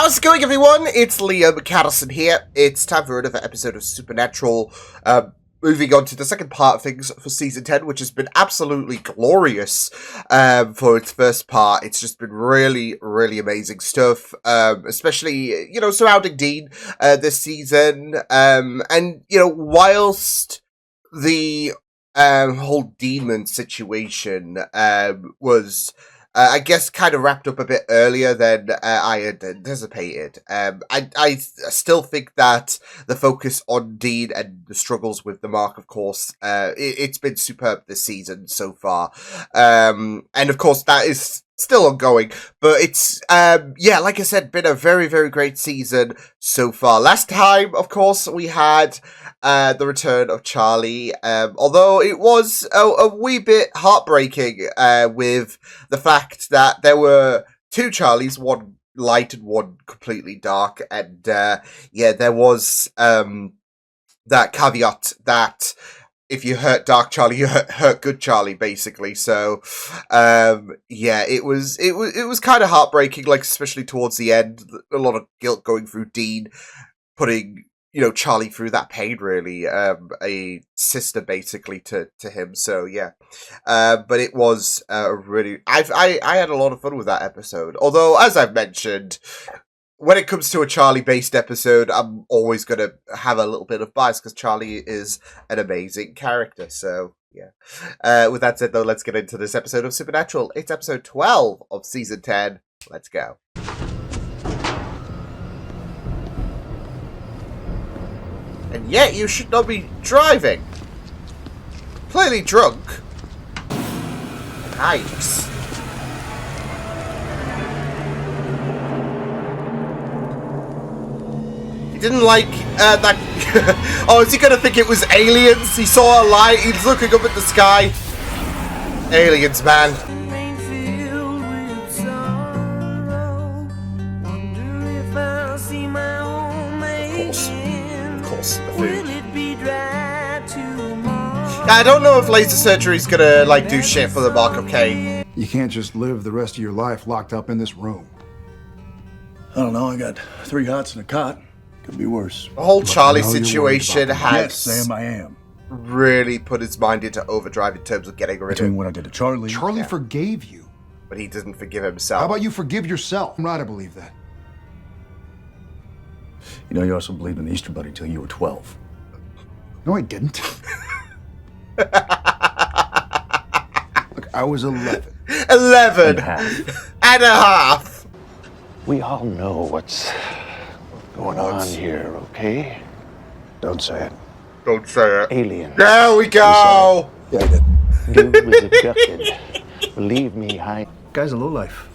How's it going, everyone? It's Liam Caddison here. It's time for another episode of Supernatural. Moving on to the second part of things for Season 10, which has been absolutely glorious for its first part. It's just been really, really amazing stuff, especially, surrounding Dean this season. And, whilst the whole demon situation was... I guess kind of wrapped up a bit earlier than I had anticipated. I still think that the focus on Dean and the struggles with the Mark, of course, it's been superb this season so far. And of course, that is still ongoing. But it's, like I said, been a very, very great season so far. Last time, of course, we had the return of Charlie, although it was a wee bit heartbreaking with the fact that there were two Charlies, one light and one completely dark, and there was that caveat that if you hurt Dark Charlie, you hurt Good Charlie, basically. So, it was kind of heartbreaking, like especially towards the end. A lot of guilt going through Dean, putting Charlie through that pain, really, a sister basically to him. So but it was really, I had a lot of fun with that episode. Although, as I've mentioned, when it comes to a Charlie-based episode, I'm always going to have a little bit of bias because Charlie is an amazing character. So with that said, though, let's get into this episode of Supernatural. It's episode 12 of season 10. Let's go. And yet you should not be driving. Clearly drunk. Nice. He didn't like that. Oh, is he gonna think it was aliens? He saw a light. He's looking up at the sky. Aliens, man. I don't know if laser surgery's gonna, do shit for the Mark of Cain. You can't just live the rest of your life locked up in this room. I don't know, I got 3 hots and a cot. Could be worse. The whole Charlie situation has... Yes, Sam, I am. ...really put his mind into overdrive in terms of getting rid of Between what I did to Charlie... Charlie forgave you. But he didn't forgive himself. How about you forgive yourself? I'm right to believe that. You also believed in the Easter Bunny till you were 12. No, I didn't. Look, I was 11. 11 and a half. And a half. We all know what's going on here, okay? Don't say it. Don't say it. Aliens. There we go. Yeah, I did. Dude was abducted. Believe me, Guy's a lowlife.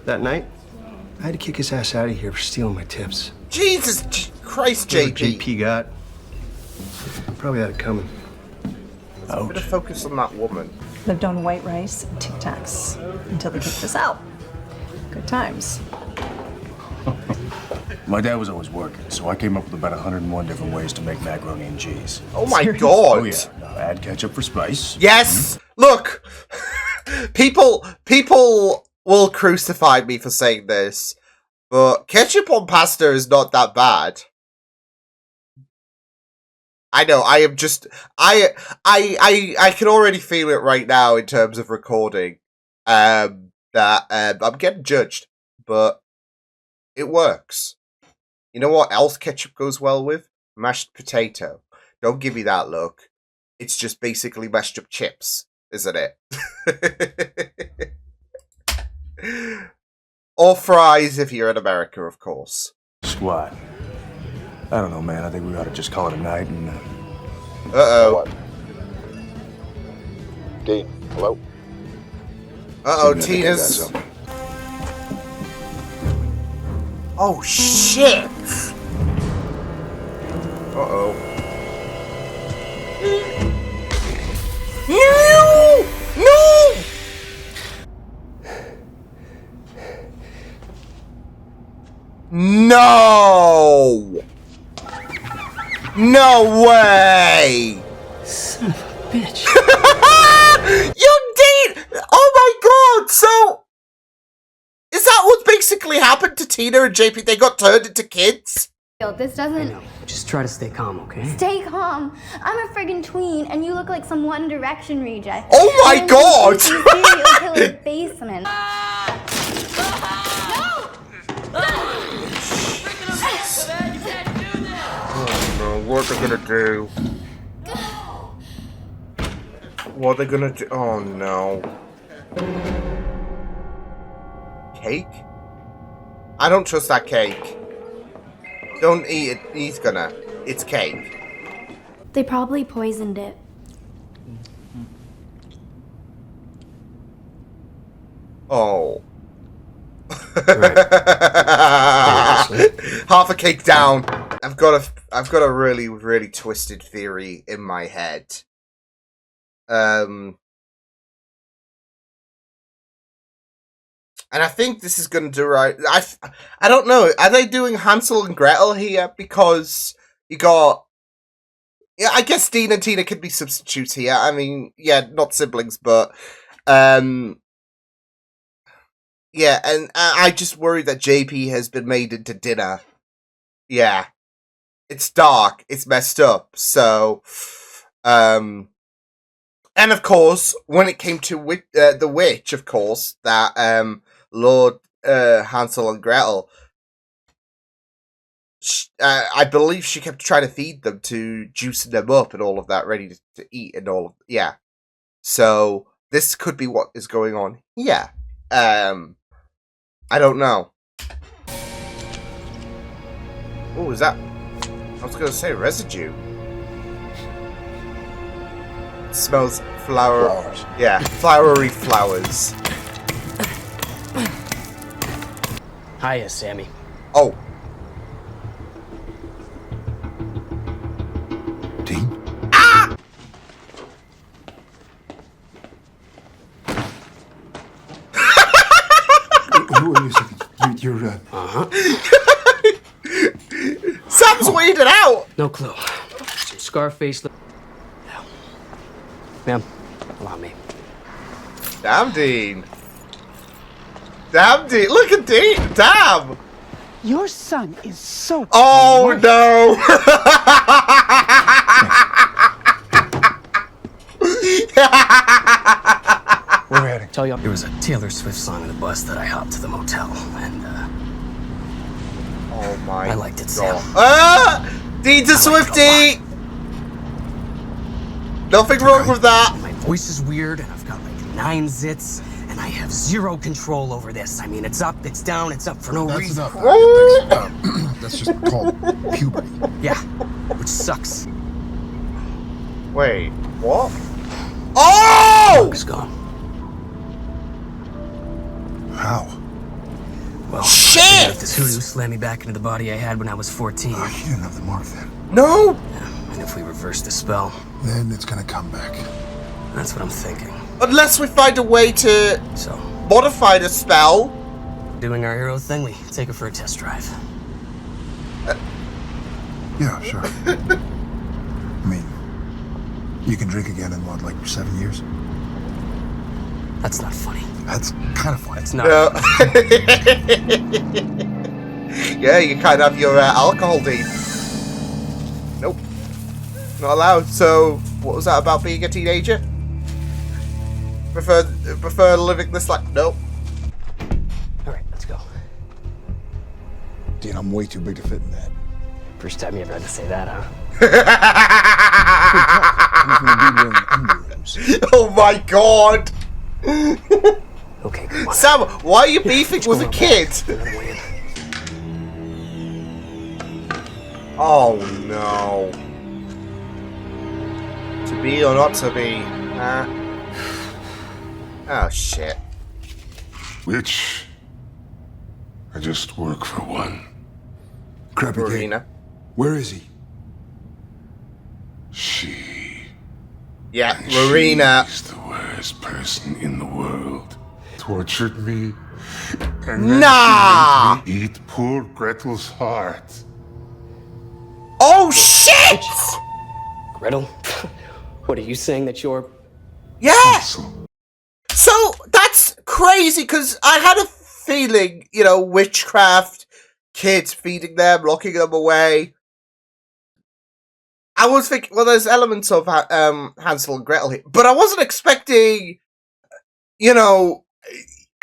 That night, I had to kick his ass out of here for stealing my tips. Jesus Christ, Whatever JP. JP got. Probably had it coming. A bit of focus on that woman. Lived on white rice and Tic Tacs until they kicked us out. Good times. My dad was always working, so I came up with about 101 different ways to make macaroni and cheese. Oh my Seriously? god. Oh yeah, now add ketchup for spice. Yes! Look! People will crucify me for saying this, but ketchup on pasta is not that bad. I know, I am just... I can already feel it right now in terms of recording. That I'm getting judged, but it works. You know what else ketchup goes well with? Mashed potato. Don't give me that look. It's just basically mashed up chips, isn't it? Or fries if you're in America, of course. Squad. I don't know, man. I think we ought to just call it a night and... Uh-oh. Dean, hello? Uh-oh, Tina's... Oh, shit! Uh-oh. No! No! No! No way! Son of a bitch. Young Dean! Oh my god! So... Is that that what basically happened to Tina and JP? They got turned into kids? This doesn't... No, just try to stay calm, okay? Stay calm. I'm a friggin' tween, and you look like some One Direction reject. Oh my god! You serial killer basement. Oh no, what are they gonna do? What are they gonna do? Oh no. Cake? I don't trust that cake. Don't eat it. He's gonna. It's cake. They probably poisoned it. Oh. Half a cake down. I've got a really, really twisted theory in my head. And I think this is going to do right. I don't know. Are they doing Hansel and Gretel here? Because you got... Yeah, I guess Dean and Tina could be substitutes here. I mean, yeah, not siblings, but... Yeah, and I just worry that JP has been made into dinner. Yeah. It's dark. It's messed up. So... And of course, when it came to the witch, of course, that... Lord Hansel and Gretel, I believe she kept trying to feed them to juicing them up and all of that, ready to eat and all of, yeah. So, this could be what is going on. Yeah. I don't know. Oh, is that... I was going to say residue. It smells flowers. Yeah, flowery flowers. Hiya, Sammy. Oh. Dean? Ah! Wait a second. You're Sam's weirded out! No clue. Some Scarface... Ma'am, allow me. Damn, Dean. Damn, Dean. Look at Dean. Damn. Your son is so... Oh, no. Where are we heading? Tell you, there was a Taylor Swift song on the bus that I hopped to the motel, and, Oh, my I liked it, God. Sam. Dean's a Swiftie. Nothing wrong with that. And my voice is weird, and I've got, like, 9 zits. And I have 0 control over this. I mean, it's up, it's down, it's up for no That's reason. enough. That's just called puberty. Yeah, which sucks. Wait, what? Oh! It's gone. How? Well, Shit! if this hoodoo slammed me back into the body I had when I was 14. You didn't have the mark then. No! Yeah, and if we reverse the spell, Then it's gonna come back. that's what I'm thinking. Unless we find a way to So, modify the spell. doing our hero thing, we take her for a test drive. Yeah, sure. I mean, you can drink again in what, like 7 years? That's not funny. That's kind of funny. That's not. Yeah, you can't have your alcohol, Dean. Nope. Not allowed. So, what was that about being a teenager? Prefer living this life? Nope. All right, let's go. Dean, I'm way too big to fit in that. First time you ever had to say that, huh? I'm gonna be wearing underoos. Oh my god! Okay, come on. Sam, why are you beefing with a Going kid? back. Another way in. Oh no. To be or not to be? Oh shit. Which I just work for one. Crappy kid. Marina. Where is he? She. Yeah, And Marina. She's the worst person in the world. Tortured me. And then Nah! she made me eat poor Gretel's heart. Oh shit! Gretel, what are you saying that you're... Yeah! So, So, that's crazy, because I had a feeling, witchcraft, kids feeding them, locking them away. I was thinking, well, there's elements of Hansel and Gretel here, but I wasn't expecting,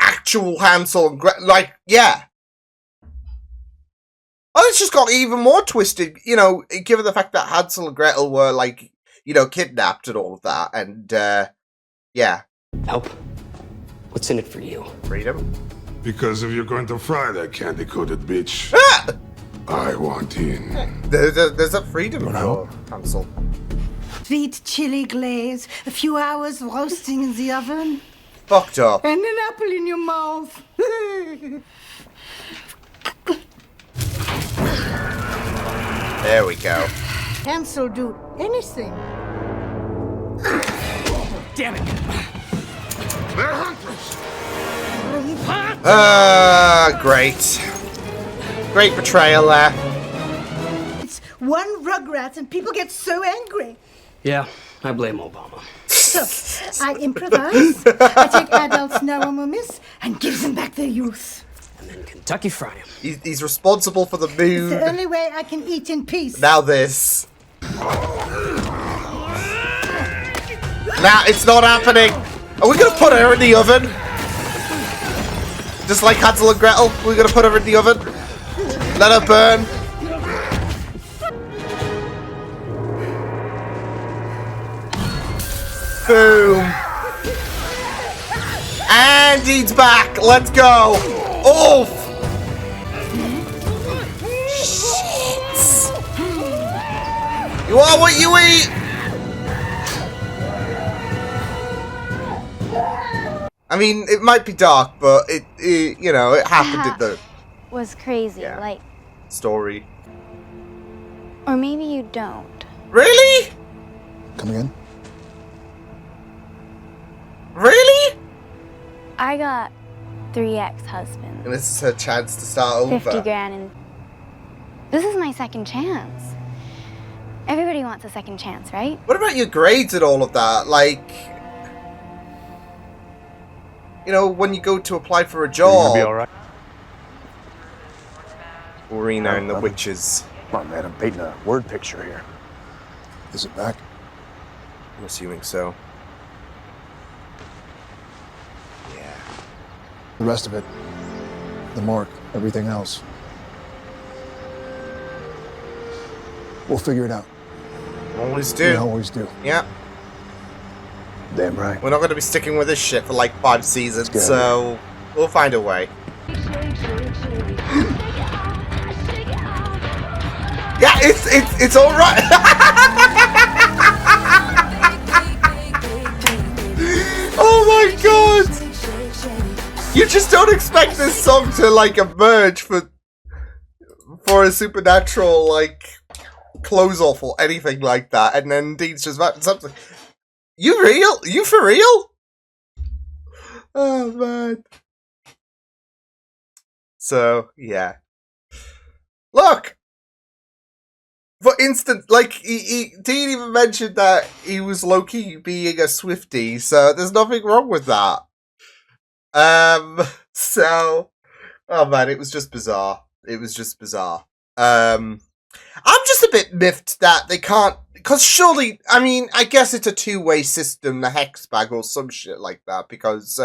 actual Hansel and Gretel. Like, yeah. Oh, it's just got even more twisted, given the fact that Hansel and Gretel were, like, kidnapped and all of that, and, yeah. Help? What's in it for you? Freedom? Because if you're going to fry that candy-coated bitch, I want in. There's a freedom for Hansel. Sweet chili glaze, a few hours roasting in the oven, Fucked up. and an apple in your mouth. There we go. Hansel do anything. Damn it! They're hunters. Great. Great betrayal there. It's one Rugrats and people get so angry. Yeah, I blame Obama. So, I improvise, I take adults' narrow moments and give them back their youth. And then Kentucky Fried Him. He's responsible for the It's mood. the only way I can eat in peace. Now this. Now it's not happening. Are we gonna put her in the oven? Just like Hansel and Gretel, we're gonna put her in the oven. Let her burn. Boom. And he's back. Let's go. Oof. Shit. You are what you eat. I mean, it might be dark, but it happened in the Was crazy, Yeah. like, story. or maybe you don't. Really? Come again? Really? I got 3 ex-husbands, And this is her chance to start over. 50 grand, and this is my second chance. Everybody wants a second chance, right? What about your grades and all of that? Like, when you go to apply for a You're job. gonna be all right. Rena and the witches. Come on, man, I'm painting a word picture here. Is it back? I'm assuming so. Yeah. The rest of it. The mark, everything else. We'll figure it out. Always We do. always do. Yeah. Damn right. We're not going to be sticking with this shit for like 5 seasons, Let's go. so we'll find a way. Yeah, it's all right. Oh my god! You just don't expect this song to like emerge for a supernatural like close off or anything like that, and then Dean's just about something. You real? You for real? Oh man. So yeah. Look. For instance, like Dean even mentioned that he was low-key being a Swiftie, so there's nothing wrong with that. So, oh man, it was just bizarre. It was just bizarre. I'm just a bit miffed that they can't, because surely, I mean, I guess it's a two-way system, the hex bag or some shit like that, because,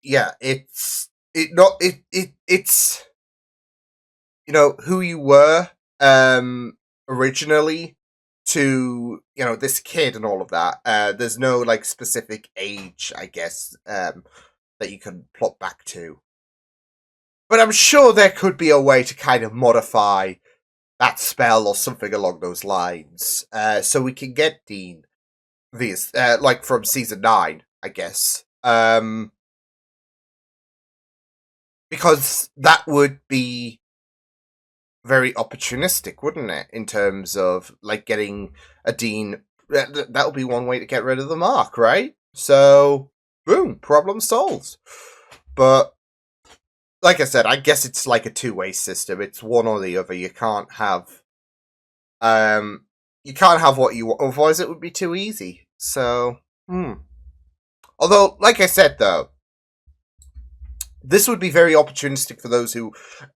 yeah, it's who you were, originally to, this kid and all of that. There's no, like, specific age, I guess, that you can plot back to. But I'm sure there could be a way to kind of modify that spell or something along those lines. So we can get Dean via, like, from season 9, I guess. Because that would be very opportunistic, wouldn't it? In terms of, like, getting a Dean. That would be one way to get rid of the mark, right? So, boom, problem solved. But, like I said, I guess it's like a two-way system. It's one or the other. You can't have what you want, otherwise it would be too easy. So, Although, like I said, though, this would be very opportunistic for those who,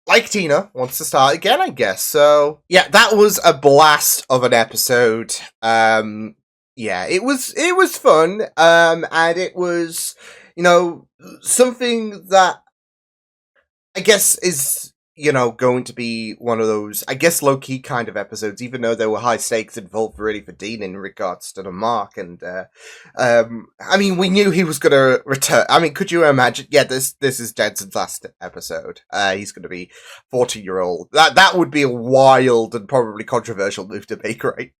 like Tina, wants to start again, I guess. So, yeah, that was a blast of an episode. Yeah, it was fun, and it was, something that I guess is, going to be one of those, I guess, low-key kind of episodes, even though there were high stakes involved really for Dean in regards to the mark, and, I mean, we knew he was gonna return. I mean, could you imagine? Yeah, this is Jensen's last episode. He's gonna be 14-year-old. That would be a wild and probably controversial move to make, right?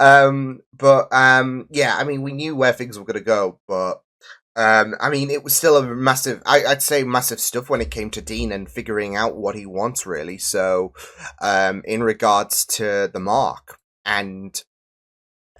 Yeah, I mean, we knew where things were gonna go, but I mean, it was still a massive, I'd say massive stuff when it came to Dean and figuring out what he wants, really. So, in regards to the mark. And,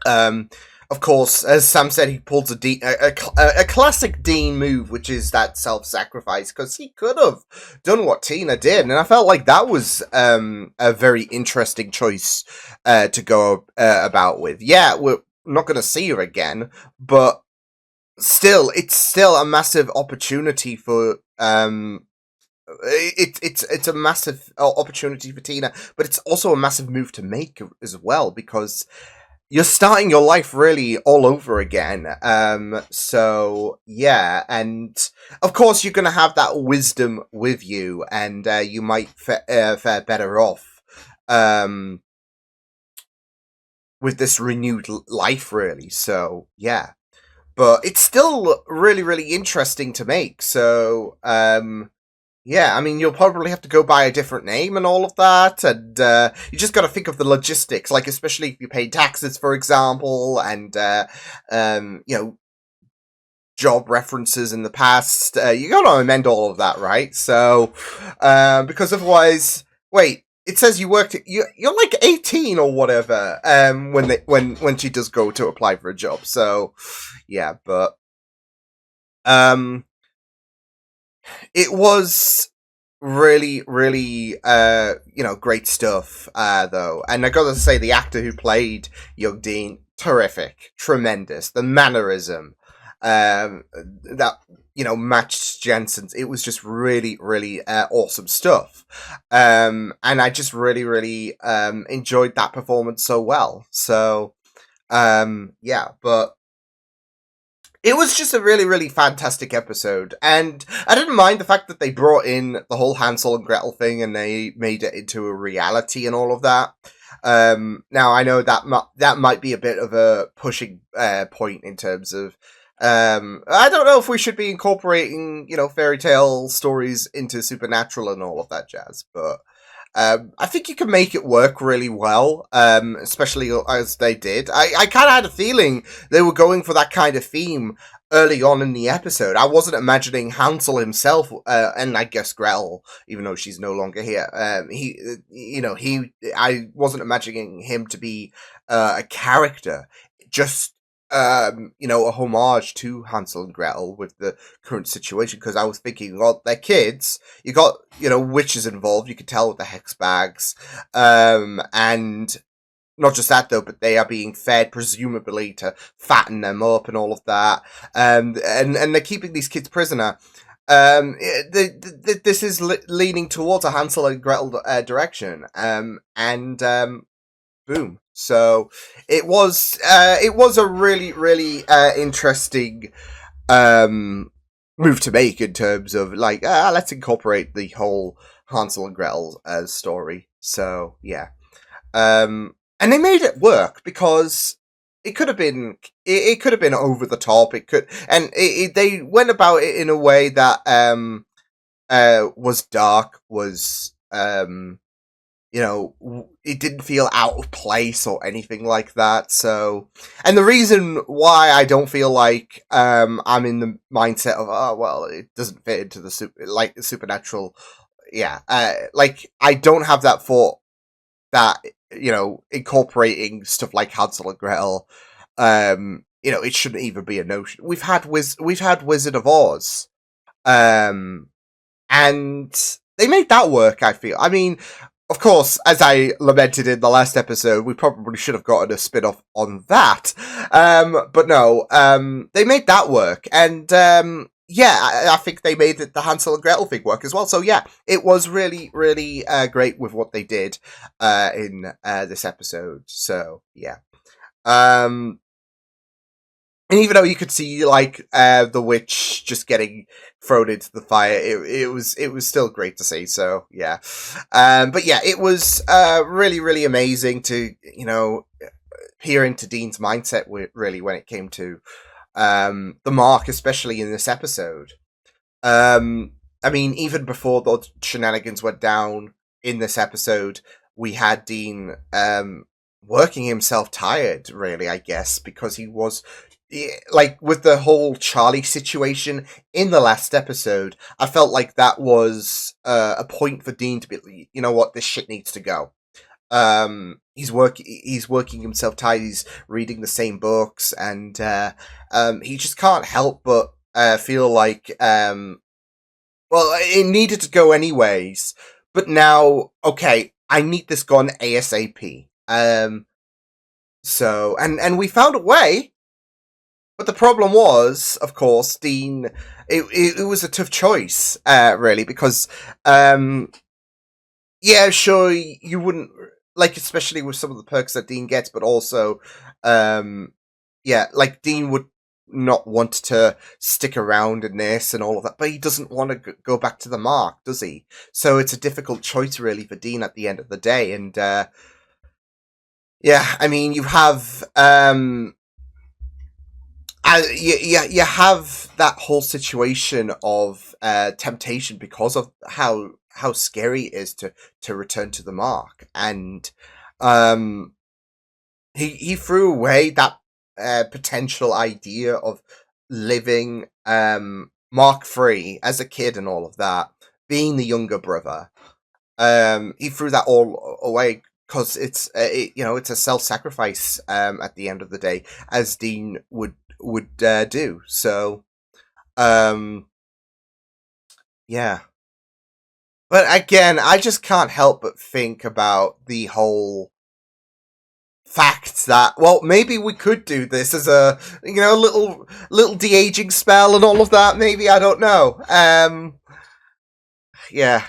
of course, as Sam said, he pulls a classic Dean move, which is that self-sacrifice, because he could have done what Tina did. And I felt like that was a very interesting choice to go about with. Yeah, we're not going to see her again, but still, it's still a massive opportunity for it's a massive opportunity for Tina, but it's also a massive move to make as well, because you're starting your life really all over again. So yeah, and of course you're gonna have that wisdom with you, and you might fare better off with this renewed life, really. So yeah. But it's still really, really interesting to make. So, yeah, I mean, you'll probably have to go by a different name and all of that. And you just got to think of the logistics, like especially if you pay taxes, for example, and, job references in the past. You got to amend all of that, right? So, because otherwise, wait. It says you worked. You're like 18 or whatever. When she does go to apply for a job. So, yeah, but it was really, really, great stuff. Though, and I gotta say, the actor who played young Dean, terrific, tremendous. The mannerism, that. Matched Jensen's. It was just really, really awesome stuff. And I just really, really enjoyed that performance so well. So, yeah, but it was just a really, really fantastic episode. And I didn't mind the fact that they brought in the whole Hansel and Gretel thing and they made it into a reality and all of that. Now, I know that might be a bit of a pushing point in terms of I don't know if we should be incorporating, fairy tale stories into Supernatural and all of that jazz, but I think you can make it work really well, especially as they did. I kind of had a feeling they were going for that kind of theme early on in the episode. I wasn't imagining Hansel himself, and I guess Gretel, even though she's no longer here. I wasn't imagining him to be a character, just a homage to Hansel and Gretel with the current situation, because I was thinking, well, they're kids, you got, witches involved, you could tell with the hex bags, and not just that though, but they are being fed presumably to fatten them up and all of that, and they're keeping these kids prisoner. This is leaning towards a Hansel and Gretel direction, and boom. So it was a really, really interesting move to make in terms of like, let's incorporate the whole Hansel and Gretel story. So yeah, and they made it work because it could have been over the top. It could, and they went about it in a way that was dark, was it didn't feel out of place or anything like that. So, and the reason why I don't feel like I'm in the mindset of it doesn't fit into the Supernatural. Yeah, like I don't have that thought that incorporating stuff like Hansel and Gretel, it shouldn't even be a notion. We've had Wizard of Oz, and they made that work. I feel. I mean. Of course, as I lamented in the last episode, we probably should have gotten a spin-off on that. But no, they made that work. And, yeah, I think they made the Hansel and Gretel thing work as well. So yeah, it was really, really great with what they did in this episode. So yeah, and even though you could see like the witch just getting thrown into the fire, it was still great to see. So yeah, but yeah, it was really, really amazing to peer into Dean's mindset really when it came to the mark, especially in this episode. I mean, even before the shenanigans went down in this episode, we had Dean working himself tired, really, I guess, because he was like with the whole Charlie situation in the last episode. I felt like that was a point for Dean to be, you know what, this shit needs to go. He's working himself tired. He's reading the same books, and he just can't help but feel like well, it needed to go anyways. But now, okay, I need this gone ASAP. So and we found a way. But the problem was, of course, Dean. It was a tough choice, really, because yeah, sure, you wouldn't like, especially with some of the perks that Dean gets, but also, yeah, like Dean would not want to stick around in this and all of that, but he doesn't want to go back to the mark, does he? So it's a difficult choice, really, for Dean at the end of the day, and yeah, I mean, you have you have that whole situation of temptation because of how scary it is to return to the mark, and he threw away that potential idea of living mark free as a kid and all of that, being the younger brother. He threw that all away because it's it's a self-sacrifice at the end of the day, as Dean would do. So yeah, but again, I just can't help but think about the whole fact that, well, maybe we could do this as a little de-aging spell and all of that. Maybe, I don't know. Yeah,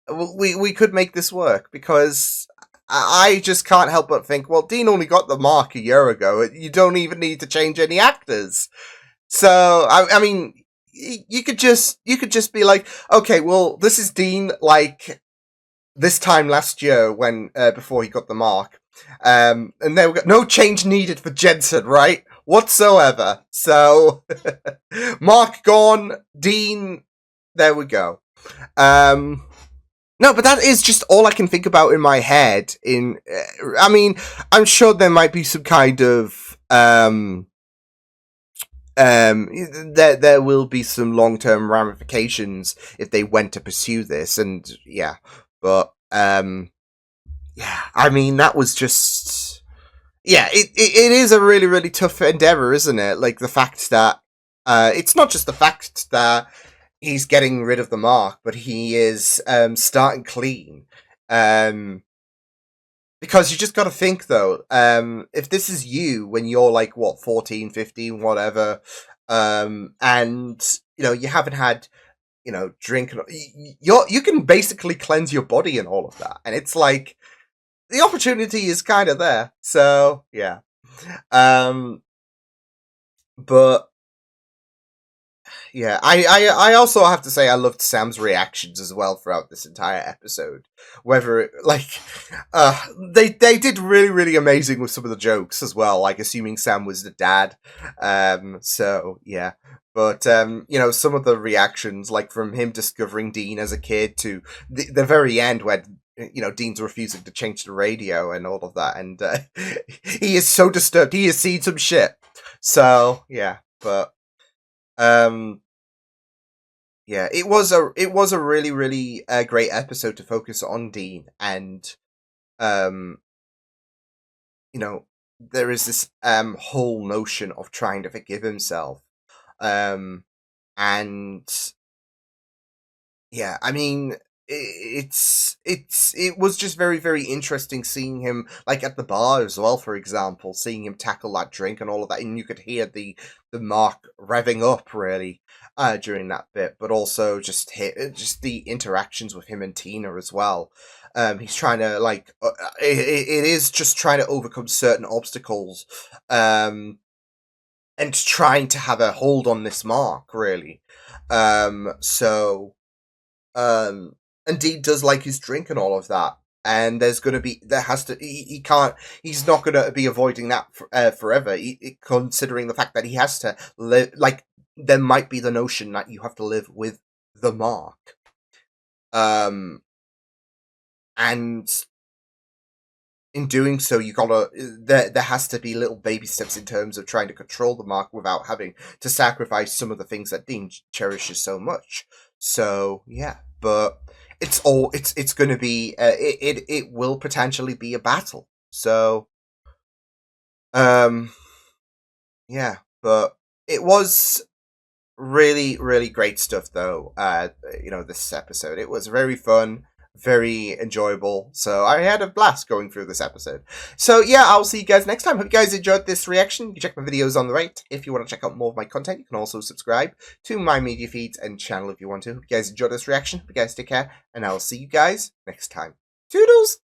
we could make this work, because I just can't help but think, well, Dean only got the mark a year ago. You don't even need to change any actors. So, I mean, you could just be like, okay, well, this is Dean, like, this time last year when, before he got the mark. And there we go. No change needed for Jensen, right? Whatsoever. So, Mark gone, Dean, there we go. No, but that is just all I can think about in my head. I mean, I'm sure there might be some kind of there will be some long-term ramifications if they went to pursue this, and yeah, but yeah, I mean, that was just, yeah, it is a really, really tough endeavor, isn't it? Like, the fact that it's not just the fact that he's getting rid of the mark, but he is starting clean. Because you just got to think, though, if this is you when you're like, what, 14, 15, whatever, and, you haven't had, drink, you can basically cleanse your body and all of that. And it's like, the opportunity is kind of there. So, yeah. But, yeah, I also have to say I loved Sam's reactions as well throughout this entire episode. Whether they did really, really amazing with some of the jokes as well, like assuming Sam was the dad. So yeah, but some of the reactions, like from him discovering Dean as a kid to the very end when Dean's refusing to change the radio and all of that, and he is so disturbed. He has seen some shit. So yeah, but. Yeah, it was a really, really great episode to focus on Dean, and there is this whole notion of trying to forgive himself, and yeah, I mean, it was just very, very interesting seeing him, like, at the bar as well, for example, seeing him tackle that drink and all of that, and you could hear the mark revving up, really, during that bit, but also just the interactions with him and Tina as well. He's trying to, like, it is just trying to overcome certain obstacles, and trying to have a hold on this mark, really. And Dean does like his drink and all of that. And he's not going to be avoiding that forever, considering the fact that he has to live, like, there might be the notion that you have to live with the mark. And in doing so, there has to be little baby steps in terms of trying to control the mark without having to sacrifice some of the things that Dean cherishes so much. So, yeah, but it's going to be, it will potentially be a battle. So, yeah, but it was really, really great stuff, though, this episode. It was very fun, very enjoyable, so I had a blast going through this episode. So yeah, I'll see you guys next time. Hope you guys enjoyed this reaction. You can check my videos on the right. If you want to check out more of my content, you can also subscribe to my media feeds and channel if you want to. Hope you guys enjoyed this reaction. Hope you guys take care, and I'll see you guys next time. Toodles!